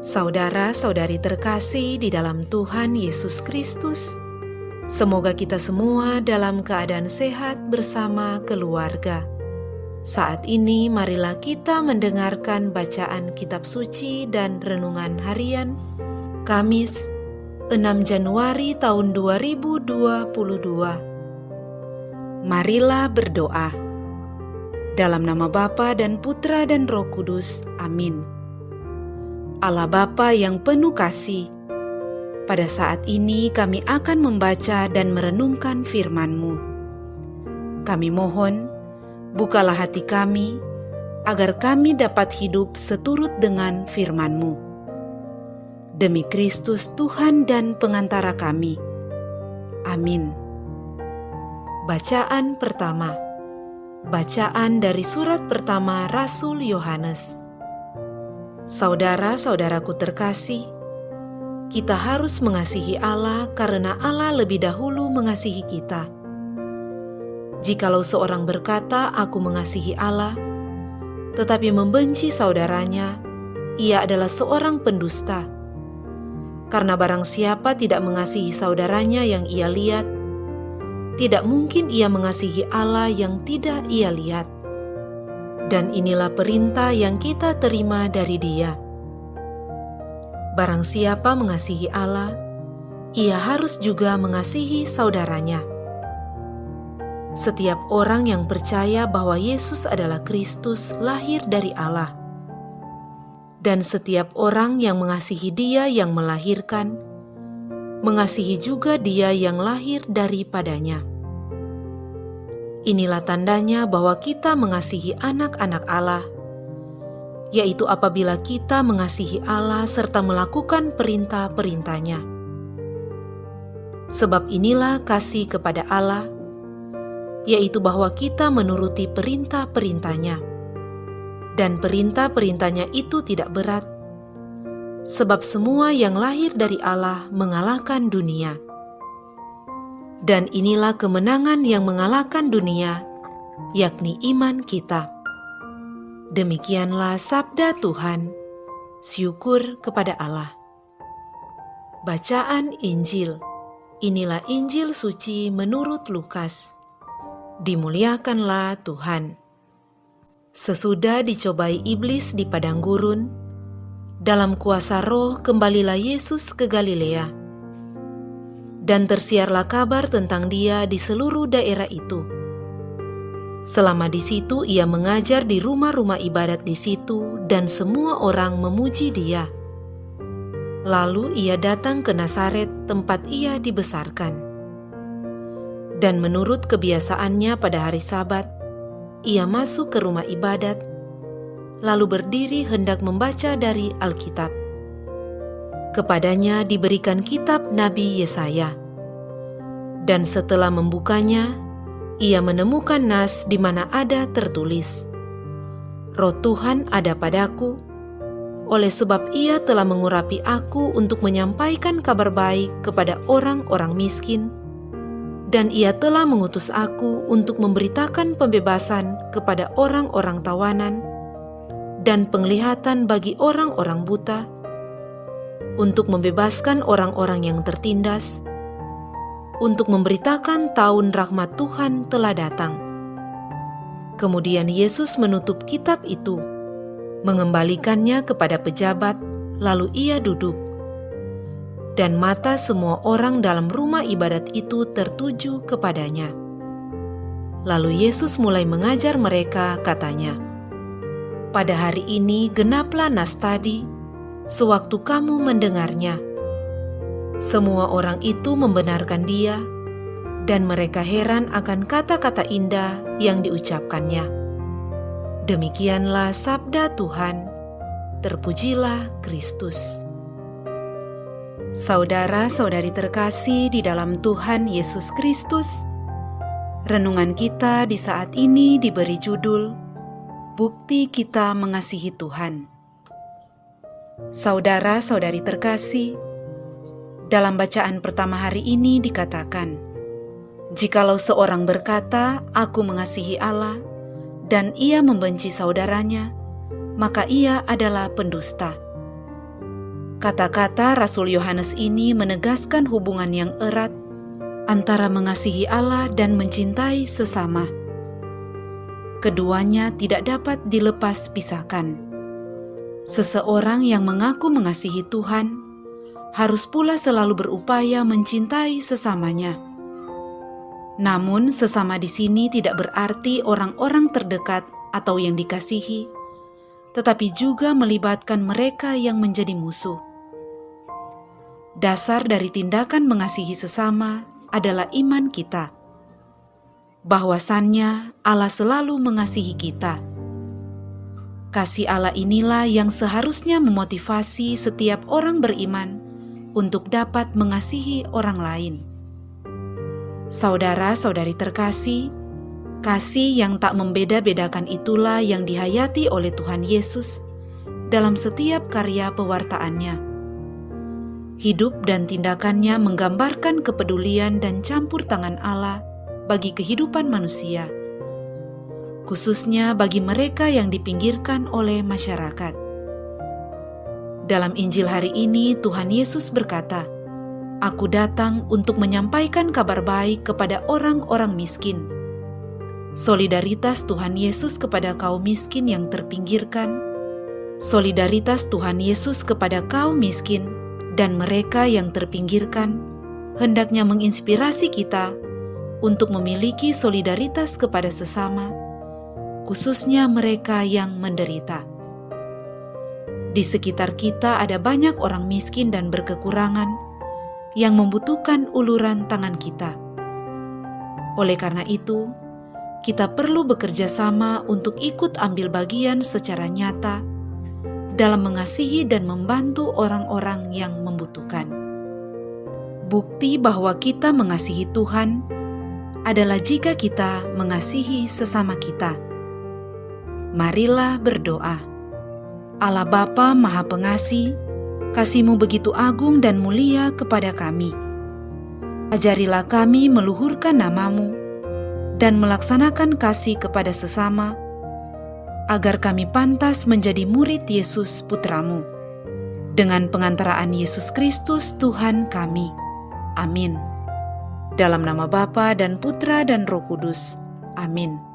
Saudara-saudari terkasih di dalam Tuhan Yesus Kristus, semoga kita semua dalam keadaan sehat bersama keluarga. Saat ini marilah kita mendengarkan bacaan kitab suci dan renungan harian Kamis 6 Januari tahun 2022. Marilah berdoa. Dalam nama Bapa dan Putra dan Roh Kudus. Amin. Allah Bapa yang penuh kasih, pada saat ini kami akan membaca dan merenungkan firman-Mu. Kami mohon, bukalah hati kami, agar kami dapat hidup seturut dengan firman-Mu. Demi Kristus Tuhan dan pengantara kami. Amin. Bacaan pertama. Bacaan dari surat pertama Rasul Yohanes. Saudara-saudaraku terkasih, kita harus mengasihi Allah karena Allah lebih dahulu mengasihi kita. Jikalau seorang berkata, "Aku mengasihi Allah," tetapi membenci saudaranya, ia adalah seorang pendusta. Karena barang siapa tidak mengasihi saudaranya yang ia lihat, tidak mungkin ia mengasihi Allah yang tidak ia lihat. Dan inilah perintah yang kita terima dari Dia. Barang siapa mengasihi Allah, ia harus juga mengasihi saudaranya. Setiap orang yang percaya bahwa Yesus adalah Kristus lahir dari Allah. Dan setiap orang yang mengasihi Dia yang melahirkan, mengasihi juga Dia yang lahir daripadanya. Inilah tandanya bahwa kita mengasihi anak-anak Allah, yaitu apabila kita mengasihi Allah serta melakukan perintah-perintah-Nya. Sebab inilah kasih kepada Allah, yaitu bahwa kita menuruti perintah-perintah-Nya. Dan perintah-perintah-Nya itu tidak berat, sebab semua yang lahir dari Allah mengalahkan dunia. Dan inilah kemenangan yang mengalahkan dunia, yakni iman kita. Demikianlah sabda Tuhan. Syukur kepada Allah. Bacaan Injil. Inilah Injil suci menurut Lukas. Dimuliakanlah Tuhan. Sesudah dicobai iblis di padang gurun, dalam kuasa Roh kembalilah Yesus ke Galilea. Dan tersiarlah kabar tentang Dia di seluruh daerah itu. Selama di situ ia mengajar di rumah-rumah ibadat di situ, dan semua orang memuji Dia. Lalu ia datang ke Nazaret, tempat ia dibesarkan. Dan menurut kebiasaannya pada hari Sabat, ia masuk ke rumah ibadat, lalu berdiri hendak membaca dari Alkitab. Kepadanya diberikan kitab Nabi Yesaya. Dan setelah membukanya, ia menemukan nas di mana ada tertulis, "Roh Tuhan ada padaku, oleh sebab Ia telah mengurapi aku untuk menyampaikan kabar baik kepada orang-orang miskin, dan Ia telah mengutus aku untuk memberitakan pembebasan kepada orang-orang tawanan, dan penglihatan bagi orang-orang buta, untuk membebaskan orang-orang yang tertindas, untuk memberitakan tahun rahmat Tuhan telah datang." Kemudian Yesus menutup kitab itu, mengembalikannya kepada pejabat, lalu ia duduk. Dan mata semua orang dalam rumah ibadat itu tertuju kepadanya. Lalu Yesus mulai mengajar mereka, katanya, "Pada hari ini genaplah nas tadi, sewaktu kamu mendengarnya." Semua orang itu membenarkan Dia, dan mereka heran akan kata-kata indah yang diucapkannya. Demikianlah sabda Tuhan. Terpujilah Kristus. Saudara-saudari terkasih di dalam Tuhan Yesus Kristus, renungan kita di saat ini diberi judul Bukti Kita Mengasihi Tuhan. Saudara-saudari terkasih, dalam bacaan pertama hari ini dikatakan, jikalau seorang berkata, "Aku mengasihi Allah," dan ia membenci saudaranya, maka ia adalah pendusta. Kata-kata Rasul Yohanes ini menegaskan hubungan yang erat antara mengasihi Allah dan mencintai sesama. Keduanya tidak dapat dilepas pisahkan. Seseorang yang mengaku mengasihi Tuhan harus pula selalu berupaya mencintai sesamanya. Namun, sesama di sini tidak berarti orang-orang terdekat atau yang dikasihi, tetapi juga melibatkan mereka yang menjadi musuh. Dasar dari tindakan mengasihi sesama adalah iman kita, bahwasannya Allah selalu mengasihi kita. Kasih Allah inilah yang seharusnya memotivasi setiap orang beriman untuk dapat mengasihi orang lain. Saudara-saudari terkasih, kasih yang tak membeda-bedakan itulah yang dihayati oleh Tuhan Yesus dalam setiap karya pewartaannya. Hidup dan tindakannya menggambarkan kepedulian dan campur tangan Allah bagi kehidupan manusia, khususnya bagi mereka yang dipinggirkan oleh masyarakat. Dalam Injil hari ini, Tuhan Yesus berkata, "Aku datang untuk menyampaikan kabar baik kepada orang-orang miskin." Solidaritas Tuhan Yesus kepada kaum miskin yang terpinggirkan, solidaritas Tuhan Yesus kepada kaum miskin dan mereka yang terpinggirkan, hendaknya menginspirasi kita untuk memiliki solidaritas kepada sesama, khususnya mereka yang menderita. Di sekitar kita ada banyak orang miskin dan berkekurangan yang membutuhkan uluran tangan kita. Oleh karena itu, kita perlu bekerja sama untuk ikut ambil bagian secara nyata dalam mengasihi dan membantu orang-orang yang membutuhkan. Bukti bahwa kita mengasihi Tuhan adalah jika kita mengasihi sesama kita. Marilah berdoa. Allah Bapa Maha Pengasih, kasih-Mu begitu agung dan mulia kepada kami. Ajarilah kami meluhurkan nama-Mu dan melaksanakan kasih kepada sesama, agar kami pantas menjadi murid Yesus Putra-Mu. Dengan pengantaraan Yesus Kristus Tuhan kami. Amin. Dalam nama Bapa dan Putra dan Roh Kudus. Amin.